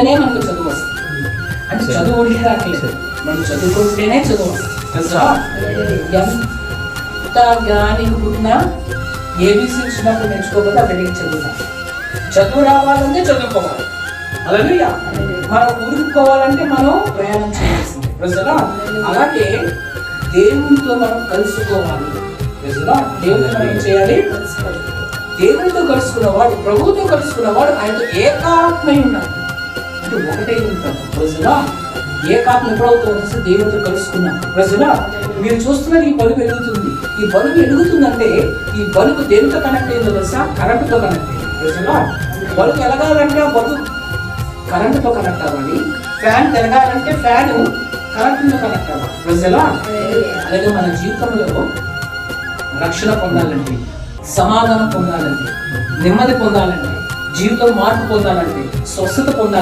చదువుకుంటేనే మనకు చదువు వస్తుంది. అంటే చదువు ఉడికి రావట్లేదు, మనం చదువుకుంటేనే చదువు వస్తుంది. ఎంత జ్ఞాని పుట్టినా ఏబీసీ చిన్నప్పుడు నేర్చుకోకపోతే ఆ బిడ్డకి చదువు రావాలంటే చదువుకోవాలి. హల్లెలూయా. మనం ఊరుకోవాలంటే మనం ప్రయాణం చేయాల్సింది. అలాగే దేవునితో మనం కలుసుకోవాలి. దేవునితో మనం ఏం చేయాలి? దేవునితో కలుసుకున్నవాడు, ప్రభువుతో కలుసుకున్నవాడు ఆయనతో ఏకాత్మై ఉన్నాడు. అంటే ఒకటే ఉంటాడు. ప్రజలా ఏకాత్మ ఎప్పుడవుతుందో దేవునితో కలుసుకున్నాం. ప్రజలా మీరు చూస్తున్నది ఈ బలుబు వెలుగుతుంది. ఈ బలుబు వెలుగుతుందంటే ఈ బలుబు దేనితో కనెక్ట్ అయిందో తెలుసా? కరెంటుతో కనెక్ట్ అయింది. ప్రజలా బలుబు ఎలగాలంటే ఆ బలుబు కరెంటుతో కనెక్ట్ అవ్వాలి. ఫ్యాన్ తిరగాలంటే ఫ్యాన్ కరెంటుతో కనెక్ట్ అవ్వాలి. ప్రజలా అలాగే మన జీవితంలో రక్షణ పొందాలంటే, సమాధానం పొందాలంటే, నెమ్మది పొందాలంటే, జీవితం మార్పు పొందాలంటే, స్వస్థత పొందాలంటే